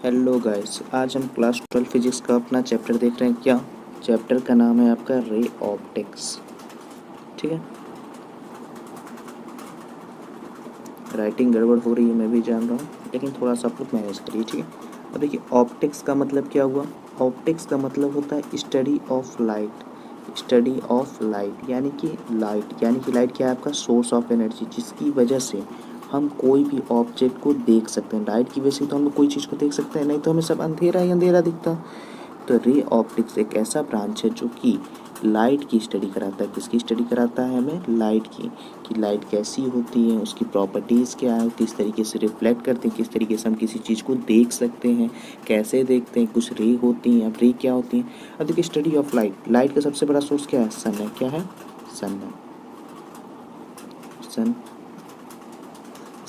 Hello guys, आज हम class 12 physics का अपना चैप्टर देख रहे हैं। क्या चैप्टर का नाम है आपका रे ऑप्टिक्स। ठीक है, राइटिंग गड़बड़ हो रही है, मैं भी जान रहा हूँ, लेकिन थोड़ा सा आप लोग मैनेज करिए। ठीक है, अब देखिए ऑप्टिक्स का मतलब क्या हुआ। ऑप्टिक्स का मतलब होता है study of light. Study of light यानी कि लाइट क्या है आपका सोर्स ऑफ एनर्जी, जिसकी वजह से हम कोई भी ऑब्जेक्ट को देख सकते हैं। लाइट की वजह से तो हम लोग कोई चीज़ को देख सकते हैं, नहीं तो हमें सब अंधेरा ही अंधेरा दिखता। तो रे ऑप्टिक्स एक ऐसा ब्रांच है जो कि लाइट की स्टडी कराता है। किसकी स्टडी कराता है? हमें लाइट की, कि लाइट कैसी होती है, उसकी प्रॉपर्टीज़ क्या है, किस तरीके से रिफ्लेक्ट करते हैं, किस तरीके से हम किसी चीज़ को देख सकते हैं, कैसे देखते हैं। कुछ रे होती हैं। अब रे क्या होती हैं? अब देखिए स्टडी ऑफ लाइट। लाइट का सबसे बड़ा सोर्स क्या है? सन है। क्या है? सन है। सन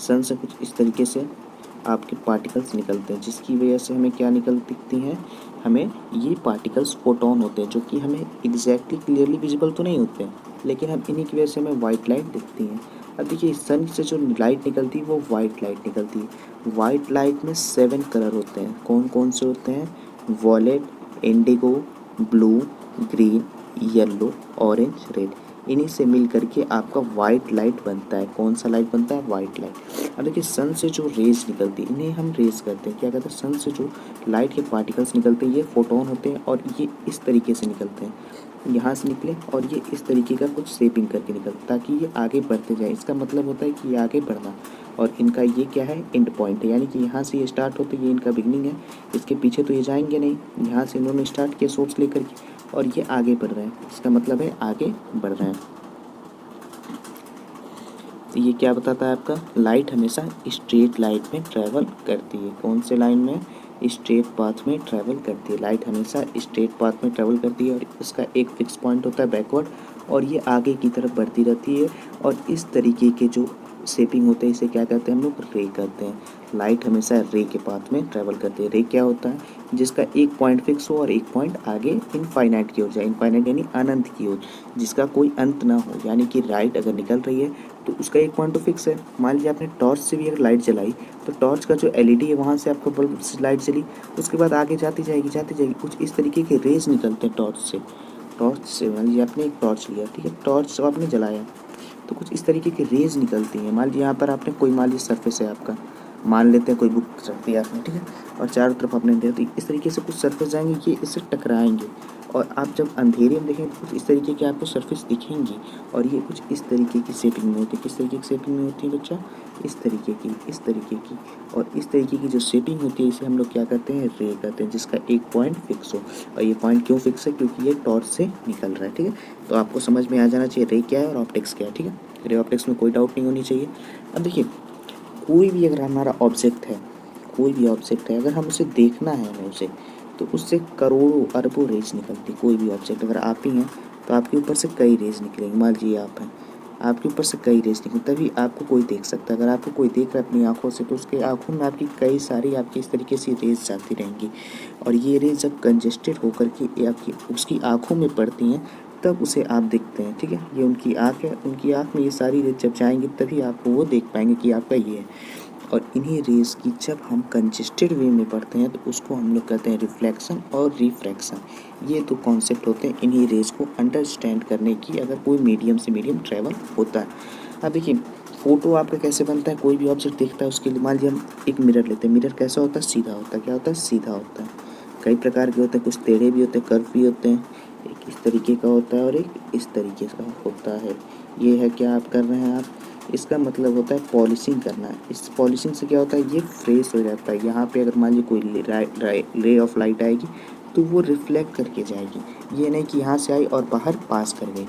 सन से कुछ इस तरीके से आपके पार्टिकल्स निकलते हैं, जिसकी वजह से हमें क्या निकल दिखती हैं? हमें ये पार्टिकल्स फोटोन होते हैं, जो कि हमें एग्जैक्टली क्लियरली विजिबल तो नहीं होते हैं, लेकिन हम इन्हीं की वजह से हमें वाइट लाइट दिखती हैं। अब देखिए सन से जो लाइट निकलती है वो वाइट लाइट निकलती है। वाइट लाइट में 7 कलर होते हैं। कौन कौन से होते हैं? Wallet, Indigo, blue, green, yellow, orange, red. इन्हीं से मिल करके आपका वाइट लाइट बनता है। कौन सा लाइट बनता है? White light. अब देखिए सन से जो रेज निकलती है, इन्हें हम रेज करते हैं। क्या कहते हैं? सन से जो लाइट के पार्टिकल्स निकलते हैं ये फोटोन होते हैं, और ये इस तरीके से निकलते हैं, यहाँ से निकले और ये इस तरीके का कुछ शेपिंग करके निकलता, ताकि ये आगे बढ़ते जाए। इसका मतलब होता है कि ये आगे बढ़ना, और इनका ये क्या है? एंड पॉइंट है, यानी कि यहाँ से ये स्टार्ट होते, ये इनका बिगनिंग है। इसके पीछे तो ये जाएंगे नहीं, यहाँ से इन्होंने स्टार्ट किया सोर्स लेकर के, और ये आगे बढ़ रहे हैं। इसका मतलब है आगे बढ़ रहे हैं। तो ये क्या बताता है आपका? लाइट हमेशा स्ट्रेट लाइन में ट्रैवल करती है। कौन से लाइन में? स्ट्रेट पाथ में ट्रैवल करती है। लाइट हमेशा स्ट्रेट पाथ में ट्रैवल करती है, और इसका एक फिक्स पॉइंट होता है बैकवर्ड, और ये आगे की तरफ बढ़ती रहती है। और इस तरीके के जो शेपिंग होते हैं इसे क्या कहते हैं हम लोग? रे कहते हैं। लाइट हमेशा रे के पाथ में ट्रैवल करती है। रे क्या होता है? जिसका एक पॉइंट फिक्स हो और एक पॉइंट आगे इनफाइनाइट की ओर जाए। इनफाइनाइट यानी अनंत की ओर, जिसका कोई अंत ना हो। यानी कि लाइट अगर निकल रही है तो उसका एक पॉइंट तो फिक्स है। मान लीजिए आपने टॉर्च से भी अगर लाइट जलाई, तो टॉर्च का जो एलईडी है वहाँ से आपका बल्ब से लाइट जली, उसके बाद आगे जाती जाएगी जाती जाएगी। कुछ इस तरीके के रेज निकलते हैं टॉर्च से। मान लीजिए आपने एक टॉर्च लिया, ठीक है, टॉर्च आपने जलाया, तो कुछ इस तरीके की रेज निकलती हैं। मान लीजिए यहाँ पर आपने कोई, मान लीजिए सरफेस है आपका, मान लेते हैं कोई बुक रख दिया आपने, ठीक है, और चारों तरफ आपने दे दी। इस तरीके से कुछ सरफेस जाएंगे, ये इससे टकराएंगे, और आप जब अंधेरे में देखेंगे तो कुछ इस तरीके की आपको सरफेस दिखेंगी, और ये कुछ इस तरीके की शेपिंग में होती है। किस तरीके की शेपिंग में होती है बच्चा? इस तरीके की, इस तरीके की। और इस तरीके की जो शेपिंग होती है इसे हम लोग क्या कहते हैं? रे कहते हैं, जिसका एक पॉइंट फिक्स हो। और ये पॉइंट क्यों फिक्स है? क्योंकि ये टॉर्च से निकल रहा है। ठीक है, तो आपको समझ में आ जाना चाहिए रे क्या है और ऑप्टिक्स क्या है। ठीक है, रे ऑप्टिक्स में कोई डाउट नहीं होनी चाहिए। अब देखिए कोई भी अगर हमारा ऑब्जेक्ट है, कोई भी ऑब्जेक्ट है, अगर हम उसे देखना है हमें उसे, तो उससे करोड़ों अरबों रेज निकलती। कोई भी ऑब्जेक्ट अगर आप ही हैं तो आपके ऊपर से कई रेज निकलेंगे। मान लीजिए आप हैं, आपके ऊपर से कई रेज निकलेंगे, तभी आपको कोई देख सकता है। अगर आपको कोई देख रहा है अपनी आँखों से, तो उसके आँखों में आपकी कई सारी आपकी इस तरीके से रेज जाती रहेंगी, और ये रेज जब कंजेस्टेड होकर के आपकी उसकी आँखों में पड़ती हैं तब उसे आप देखते हैं। ठीक है, ये उनकी आँख है, उनकी आँख में ये सारी रेज जब जाएंगी तभी आपको वो देख पाएंगे कि आपका ये है। और इन्हीं रेज की जब हम कंजेस्टेड वे में पढ़ते हैं तो उसको हम लोग कहते हैं रिफ्लेक्शन और रिफ्रैक्शन। ये दो कॉन्सेप्ट होते हैं इन्हीं रेज को अंडरस्टैंड करने की, अगर कोई मीडियम से मीडियम ट्रैवल होता है। अब देखिए फ़ोटो आपका कैसे बनता है? कोई भी ऑब्जेक्ट देखता है उसके लिए, मान लीजिए हम एक मिरर लेते हैं। मिरर कैसा होता है? सीधा होता है। क्या होता है? सीधा होता है। कई प्रकार के होते हैं, कुछ टेढ़े भी होते हैं, कर्व भी होते हैं। एक इस तरीके का होता है और एक इस तरीके का होता है। ये है क्या आप कर रहे हैं आप? इसका मतलब होता है पॉलिशिंग करना है। इस पॉलिशिंग से क्या होता है? ये फ्रेश हो जाता है। यहाँ पे अगर मान लीजिए कोई रे ऑफ लाइट आएगी तो वो रिफ्लेक्ट करके जाएगी। ये नहीं कि यहाँ से आई और बाहर पास कर गई,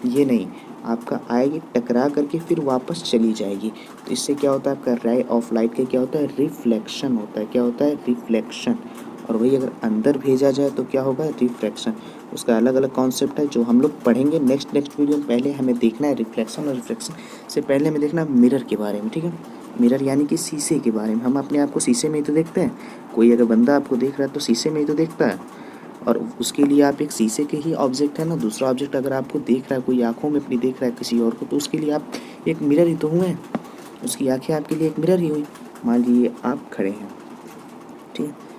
ये नहीं, आपका आएगी टकरा करके फिर वापस चली जाएगी। तो इससे क्या होता है? आपका रे ऑफ लाइट का क्या होता है? रिफ्लेक्शन होता है। क्या होता है? रिफ्लेक्शन। और वही अगर अंदर भेजा जाए तो क्या होगा? रिफ्रैक्शन। उसका अलग अलग कॉन्सेप्ट है जो हम लोग पढ़ेंगे नेक्स्ट वीडियो में। पहले हमें देखना है रिफ्लेक्शन और रिफ्रैक्शन से पहले हमें देखना मिरर के बारे में। ठीक है, मिरर यानी कि शीशे के बारे में। हम अपने आप को शीशे में ही तो देखते हैं। कोई अगर बंदा आपको देख रहा है तो शीशे में ही तो देखता है, और उसके लिए आप एक शीशे के ही ऑब्जेक्ट है ना। दूसरा ऑब्जेक्ट अगर आपको देख रहा है, कोई आँखों में अपनी देख रहा है किसी और को, तो उसके लिए आप एक मिरर ही तो हुए। उसकी आँखें आपके लिए एक मिरर ही हुई। मान लीजिए आप खड़े हैं, ठीक है,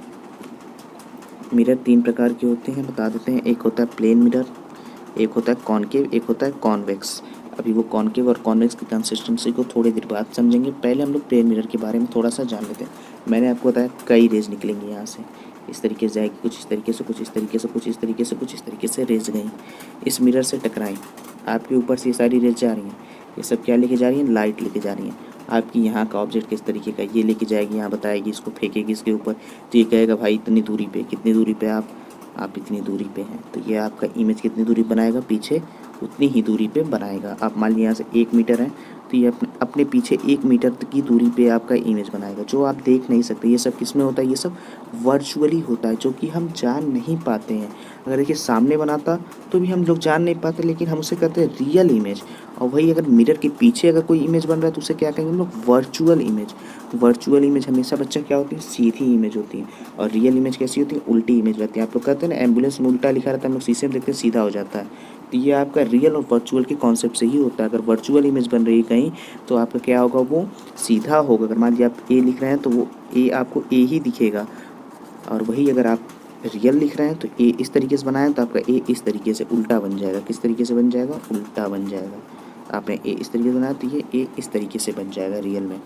मिरर 3 प्रकार के होते हैं, बता देते हैं। एक होता है प्लेन मिरर, एक होता है कॉनकेव, एक होता है कॉन्वेक्स। अभी वो कॉनकेव और कॉन्वेक्स की कंसिस्टेंसी को थोड़ी देर बाद समझेंगे। पहले हम लोग प्लेन मिरर के बारे में थोड़ा सा जान लेते हैं। मैंने आपको बताया कई रेज निकलेंगी यहाँ से, इस तरीके से जाएगी, कुछ इस तरीके से, कुछ इस तरीके से, कुछ इस तरीके से, कुछ इस तरीके से रेज गई, इस मिरर से टकराई, आपके ऊपर से ये सारी रेज जा रही हैं। ये सब क्या लेके जा रही हैं? लाइट लेके जा रही हैं। आपकी यहाँ का ऑब्जेक्ट किस तरीके का, ये लेके जाएगी, यहाँ बताएगी, इसको फेंकेगी इसके ऊपर, तो ये कहेगा भाई इतनी दूरी पे, कितनी दूरी पे आप इतनी दूरी पे हैं, तो ये आपका इमेज कितनी दूरी बनाएगा? पीछे उतनी ही दूरी पे बनाएगा। आप मान लीजिए यहाँ से 1 मीटर है, तो ये अपने पीछे 1 मीटर की दूरी पे आपका इमेज बनाएगा, जो आप देख नहीं सकते। ये सब किस में होता है? ये सब वर्चुअली होता है, जो कि हम जान नहीं पाते हैं। अगर देखिए सामने बनाता तो भी हम लोग जान नहीं पाते, लेकिन हम उसे कहते हैं रियल इमेज। और वही अगर मिरर के पीछे अगर कोई इमेज बन रहा है तो उसे क्या कहेंगे हम लोग? Virtual image. वर्चुअल इमेज हमेशा बच्चा क्या होती है? सीधी इमेज होती है। और रियल इमेज कैसी होती है? उल्टी इमेज रहती है। आप लोग कहते हैं ना एम्बुलेंस में उल्टा लिखा रहता है, हम लोग शीशे में देखते हैं सीधा हो जाता है। तो ये आपका रियल और वर्चुअल के कॉन्सेप्ट से ही होता है। अगर वर्चुअल इमेज बन रही है कहीं, तो आपका क्या होगा? वो सीधा होगा। अगर मान लीजिए आप ए लिख रहे हैं तो वो ए आपको ए ही दिखेगा, और वही अगर आप रियल लिख रहे हैं तो ए इस तरीके से बनाया तो आपका ए इस तरीके से उल्टा बन जाएगा। किस तरीके से बन जाएगा? उल्टा बन जाएगा। आपने ए इस तरीके से बनाया तो ये ए इस तरीके से बन जाएगा रियल में।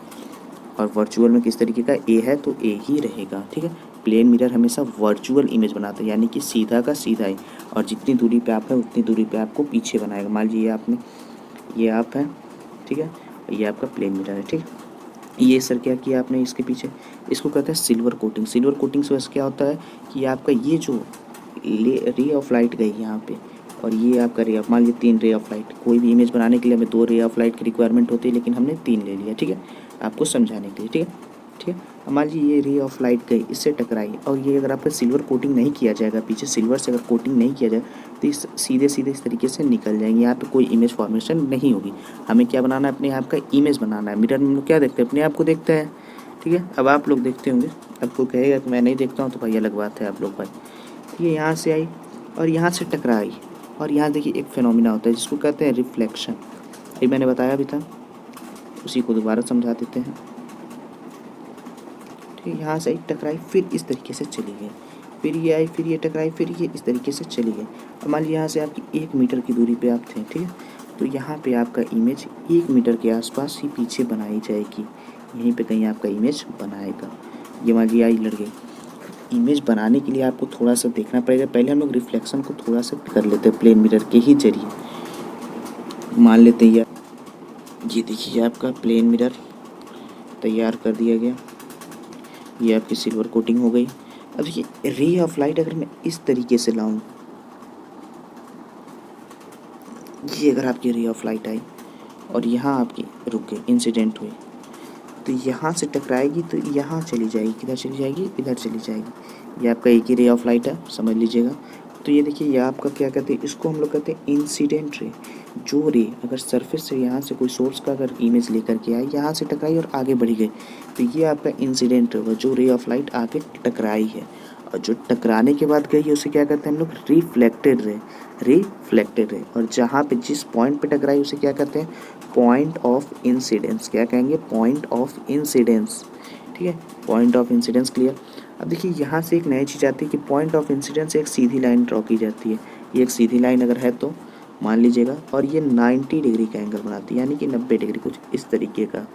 और वर्चुअल में किस तरीके का? ए है तो ए ही रहेगा, ठीक है। प्लेन मिरर हमेशा वर्चुअल इमेज बनाता है, यानी कि सीधा का सीधा ही, और जितनी दूरी पे आप है उतनी दूरी पे आपको पीछे बनाएगा। मान लीजिए ये आप है, ठीक है, ये आपका प्लेन मिरर है, ठीक है। ये सर क्या किया आपने इसके पीछे? इसको कहते हैं सिल्वर कोटिंग। सिल्वर कोटिंग से वैसे क्या होता है कि आपका ये जो रे ऑफ लाइट गई यहाँ पे, और ये आपका रे ऑफ, मान लीजिए 3 रे ऑफ लाइट, कोई भी इमेज बनाने के लिए हमें 2 रे ऑफ लाइट की रिक्वायरमेंट होती है, लेकिन हमने 3 ले लिया, ठीक है, आपको समझाने के लिए, ठीक है, ठीक है। अब मान लीजिए ये रे ऑफ लाइट गई, इससे टकराई, और ये अगर आपका सिल्वर कोटिंग नहीं किया जाएगा, पीछे सिल्वर से अगर कोटिंग नहीं किया जाए तो इस सीधे सीधे इस तरीके से निकल जाएंगे। यहाँ पे कोई इमेज फॉर्मेशन नहीं होगी। हमें क्या बनाना है? अपने आप का इमेज बनाना है। मिरर में हम लोग क्या देखते हैं? अपने आप को देखते हैं, ठीक है। अब आप लोग देखते होंगे, अब कोई कहेगा कि मैं नहीं देखता हूँ, तो भाई अलग बात है। आप लोग भाई ये यहाँ से आई और यहाँ से टकराई, और यहाँ देखिए एक फिनोमिना होता है जिसको कहते हैं रिफ्लेक्शन। ये मैंने बताया भी था, उसी को दोबारा समझा देते हैं। ठीक है, यहाँ से आई, टकराई, फिर इस तरीके से चली गई, फिर ये आई, फिर ये टकराई, फिर ये इस तरीके से चली गई। अब मान लीजिए यहाँ से आपकी 1 मीटर की दूरी पे आप थे, ठीक है, तो यहाँ पे आपका इमेज 1 मीटर के आसपास ही पीछे बनाई जाएगी। यहीं पे कहीं आपका इमेज बनाएगा। ये मान लीजिए आई लड़ गई। इमेज बनाने के लिए आपको थोड़ा सा देखना पड़ेगा। पहले हम लोग रिफ्लेक्शन को थोड़ा सा कर लेते हैं प्लेन मिरर के ही जरिए। मान लेते हैं ये देखिए आपका प्लेन मिरर तैयार कर दिया गया, ये आपकी सिल्वर कोटिंग हो गई। अब देखिए रे ऑफ लाइट अगर मैं इस तरीके से लाऊं, ये अगर आपकी रे ऑफ लाइट आई और यहाँ आपकी रुक गई, इंसिडेंट हुई, तो यहाँ से टकराएगी तो यहाँ चली जाएगी, किधर चली जाएगी? इधर चली जाएगी। ये आपका एक ही रे ऑफ लाइट है, समझ लीजिएगा। तो ये देखिए ये आपका क्या कहते हैं? इसको हम लोग कहते हैं इंसिडेंट रे। जो रे अगर सरफेस से यहाँ से कोई सोर्स का अगर इमेज लेकर के आई, यहाँ से टकराई और आगे बढ़ी गई, तो ये आपका इंसिडेंट रे होगा, जो रे ऑफ लाइट आके टकराई है। और जो टकराने के बाद गई है उसे क्या कहते हैं हम लोग? Reflected ray. Reflected ray. और जहाँ पे जिस पॉइंट पे टकराई उसे क्या कहते हैं? Point of incidence. क्या कहेंगे? पॉइंट ऑफ इंसिडेंस, ठीक है, पॉइंट ऑफ इंसिडेंस। क्लियर। अब देखिए यहाँ से एक नई चीज़ आती है कि पॉइंट ऑफ इंसिडेंस से एक सीधी लाइन ड्रॉ की जाती है। ये एक सीधी लाइन अगर है तो मान लीजिएगा, और ये 90 डिग्री का एंगल बनाती है, यानी कि 90 डिग्री, कुछ इस तरीके का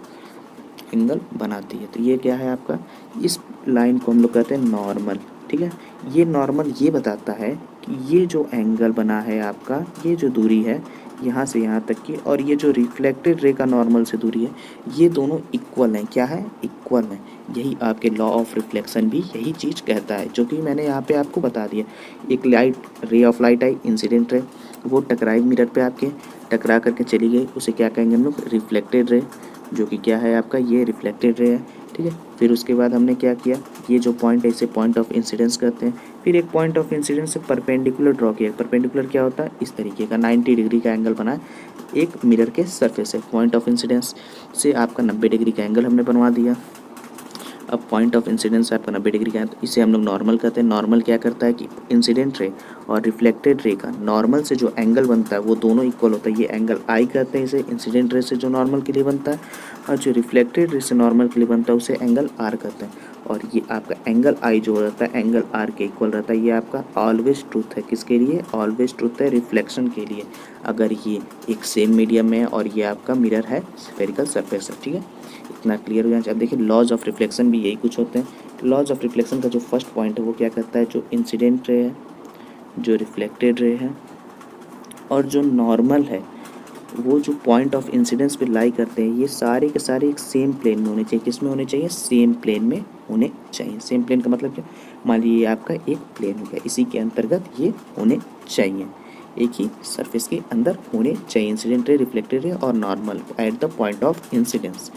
एंगल बनाती है। तो ये क्या है आपका? इस लाइन को हम लोग कहते हैं नॉर्मल, ठीक है। ये नॉर्मल ये बताता है कि ये जो एंगल बना है आपका, ये जो दूरी है यहाँ से यहाँ तक की, और ये जो रिफ्लेक्टेड रे का नॉर्मल से दूरी है, ये दोनों इक्वल हैं। क्या है? इक्वल हैं। यही आपके लॉ ऑफ रिफ्लेक्शन भी यही चीज़ कहता है, जो कि मैंने यहाँ पे आपको बता दिया। एक light, ray of light I, incident ray, वो टकराई मिरर पे आपके, टकरा करके चली गई, उसे क्या कहेंगे हम लोग? रिफ्लेक्टेड रे, जो कि क्या है आपका? ये रिफ्लेक्टेड रे है, ठीक है। फिर उसके बाद हमने क्या किया? ये जो पॉइंट है इसे पॉइंट ऑफ इंसिडेंस कहते हैं। फिर एक पॉइंट ऑफ इंसिडेंस से परपेंडिकुलर ड्रॉ किया। परपेंडिकुलर क्या होता है? इस तरीके का 90 डिग्री का एंगल बना एक मिरर के सरफेस से। पॉइंट ऑफ इंसिडेंस से आपका 90 डिग्री का एंगल हमने बनवा दिया। अब पॉइंट ऑफ इंसिडेंस आपका 90 डिग्री का है, तो इसे हम लोग नॉर्मल कहते हैं। नॉर्मल क्या करता है कि इंसिडेंट रे और रिफ्लेक्टेड रे का नॉर्मल से जो एंगल बनता है वो दोनों इक्वल होता है। ये एंगल आई कहते हैं इसे, इंसिडेंट रे से जो नॉर्मल के लिए बनता है। और जो रिफ्लेक्टेड रे से नॉर्मल के लिए बनता है उसे एंगल आर कहते हैं। और ये आपका एंगल आई जो रहता है एंगल आर के इक्वल रहता है। ये आपका ऑलवेज ट्रूथ है, किसके लिए? ऑलवेज ट्रूथ है रिफ्लेक्शन के लिए, अगर ये एक सेम मीडियम में है और ये आपका मिरर है, स्फेरिकल सरफेस है। ठीक है, इतना क्लियर हो जाना चाहिए। अब देखिए लॉज ऑफ रिफ्लेक्शन भी यही कुछ होते हैं। लॉज ऑफ रिफ्लेक्शन का जो फर्स्ट पॉइंट है वो क्या कहता है? जो इंसिडेंट रे है, जो रिफ्लेक्टेड रे है और जो नॉर्मल है, वो जो पॉइंट ऑफ इंसिडेंस पे लाई करते हैं, ये सारे के सारे एक सेम प्लेन में होने चाहिए। किस में होने चाहिए? सेम प्लेन में होने चाहिए। सेम प्लेन का मतलब क्या? मान लीजिए ये आपका एक प्लेन हो गया, इसी के अंतर्गत ये होने चाहिए, एक ही सरफेस के अंदर होने चाहिए। इंसिडेंट रे, रिफ्लेक्टेड रे और normal at the point of incidence.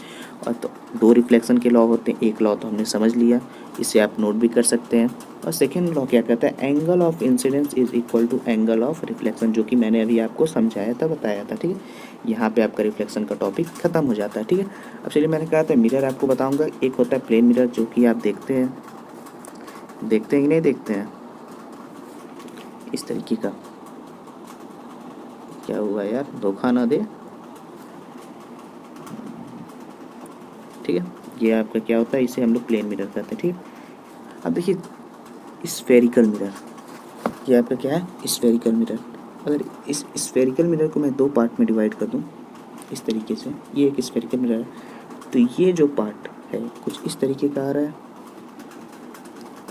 और तो दो रिफ्लेक्शन के लॉ होते हैं, एक लॉ तो हमने समझ लिया, इसे आप नोट भी कर सकते हैं। और सेकेंड लॉ क्या कहता है? Angle of incidence is equal to angle of reflection, जो कि मैंने अभी आपको समझाया था, बताया था। ठीक है, यहाँ पे आपका रिफ्लेक्शन का टॉपिक खत्म हो जाता है। ठीक है, अब चलिए मैंने कहा था मिरर आपको बताऊंगा। एक होता है प्लेन मिरर, जो कि आप देखते हैं कि नहीं देखते हैं, इस तरीके का। क्या हुआ यार, धोखा ना दे। ठीक है, ये आपका क्या होता है? इसे हम लोग प्लेन मिरर कहते हैं। ठीक है, अब देखिए स्फेरिकल मिरर, ये आपका क्या है? Spherical mirror. अगर इस स्फेरिकल मिरर को मैं दो पार्ट में डिवाइड कर दूं इस तरीके से, ये एक स्फेरिकल मिरर है, तो ये जो पार्ट है कुछ इस तरीके का आ रहा है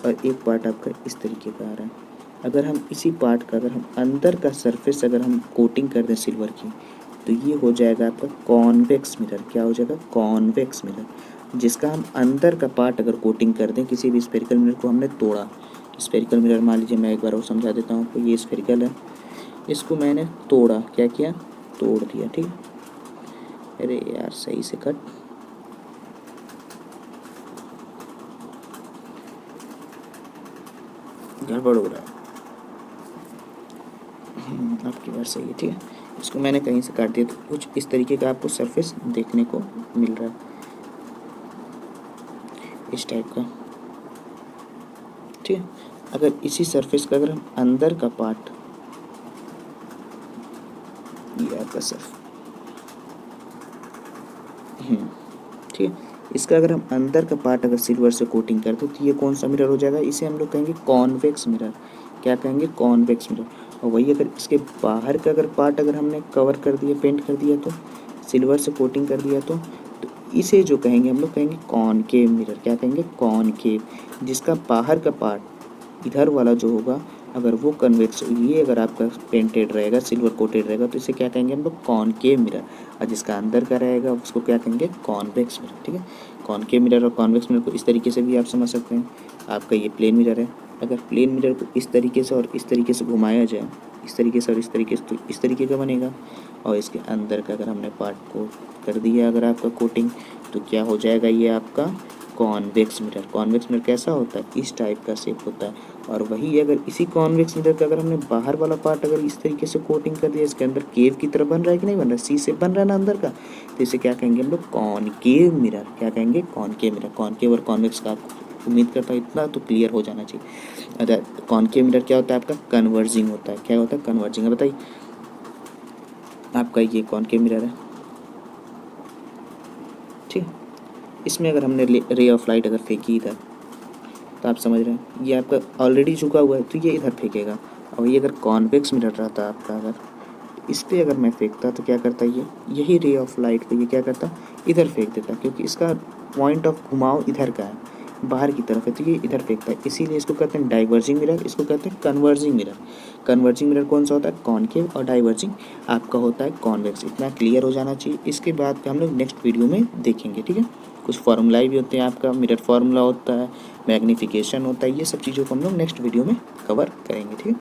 और एक पार्ट आपका इस तरीके का आ रहा है। अगर हम इसी पार्ट का, अगर हम अंदर का सरफेस अगर हम कोटिंग कर दें सिल्वर की, तो ये हो जाएगा आपका कॉन्वेक्स मिरर। क्या हो जाएगा? Convex mirror. जिसका हम अंदर का पार्ट अगर कोटिंग कर दें, किसी भी स्फेरिकल मिरर को हमने तोड़ा, स्फेरिकल मिरर मान लीजिए, मैं एक बार और समझा देता हूँ आपको। ये स्फेरिकल है, इसको मैंने तोड़ा, क्या किया? तोड़ दिया। ठीक है, अरे यार सही से कट, गड़बड़ हो रहा है। आपकी बात सही है। ठीक है, इसको मैंने कहीं से काट दिया, तो कुछ इस तरीके का आपको सरफेस देखने को मिल रहा है, इस टाइप का। ठीक है, अगर इसी सरफेस का अगर हम अंदर का पार्ट, ये आपका सरफ, ठीक है, इसका अगर हम अंदर का पार्ट अगर सिल्वर से कोटिंग कर दो, तो ये कौन सा मिरर हो जाएगा? इसे हम लोग कहेंगे कॉन्वेक्स मिरर। क्या कहेंगे? Convex mirror. और वही अगर इसके बाहर का अगर पार्ट अगर हमने कवर कर दिया, पेंट कर दिया, तो सिल्वर से कोटिंग कर दिया, तो इसे जो कहेंगे हम लोग कहेंगे कॉनकेव मिरर। क्या कहेंगे? कॉनकेव। जिसका बाहर का पार्ट इधर वाला जो होगा, अगर वो कन्वेक्स, ये अगर आपका पेंटेड रहेगा, सिल्वर कोटेड रहेगा, तो इसे क्या कहेंगे हम लोग? Concave mirror. और जिसका अंदर का रहेगा उसको क्या कहेंगे? Convex mirror. ठीक है, कॉनकेव मिरर और कॉन्वेक्स मिरर को इस तरीके से भी आप समझ सकते हैं। आपका ये प्लेन मिरर है, अगर प्लेन मिरर को इस तरीके से और इस तरीके से घुमाया जाए, इस तरीके से और इस तरीके से, तो इस तरीके का बनेगा। और इसके अंदर का अगर हमने पार्ट को कर दिया अगर आपका कोटिंग, तो क्या हो जाएगा? ये आपका कॉन्वेक्स मिरर। कॉन्वेक्स मिरर कैसा होता है? इस टाइप का शेप होता है। और वही अगर इसी कॉन्वेक्स मिरर का अगर हमने बाहर वाला पार्ट अगर इस तरीके से कोटिंग कर दिया, इसके अंदर केव की तरह बन रहा है कि नहीं बन रहा है? सी से बन रहा है ना अंदर का, तो इसे क्या कहेंगे हम लोग? Concave mirror. क्या कहेंगे? Concave mirror. कॉनकेव और कॉन्वेक्स का आपको उम्मीद करता हूँ इतना तो क्लियर हो जाना चाहिए। अगर कॉनकेव मिरर क्या होता है? आपका कन्वर्जिंग होता है। क्या होता है? कन्वर्जिंग। बताइए, आपका ये कॉनकेव मिरर है, ठीक है, इसमें अगर हमने रे ऑफ लाइट अगर फेंकी इधर, तो आप समझ रहे हैं ये आपका ऑलरेडी झुका हुआ है, तो ये इधर फेंकेगा। और ये अगर कॉन्वेक्स मिरर रहता आपका, अगर इस पर अगर मैं फेंकता, तो क्या करता ये, यही रे ऑफ लाइट को ये क्या करता? इधर फेंक देता, क्योंकि इसका पॉइंट ऑफ घुमाव इधर का है, बाहर की तरफ है, तो ये इधर फेंकता है। इसीलिए इसको कहते हैं डाइवर्जिंग मिरर, इसको कहते हैं कन्वर्जिंग मिरर। कन्वर्जिंग मिरर कौन सा होता है? कॉनकेव। और डाइवर्जिंग आपका होता है कॉन्वेक्स। इतना क्लियर हो जाना चाहिए। इसके बाद हम लोग नेक्स्ट वीडियो में देखेंगे। ठीक है, कुछ फार्मूलाए भी होते हैं, आपका मिरर फार्मूला होता है, मैग्नीफिकेशन होता है, ये सब चीज़ों को हम लोग नेक्स्ट वीडियो में कवर करेंगे। ठीक है।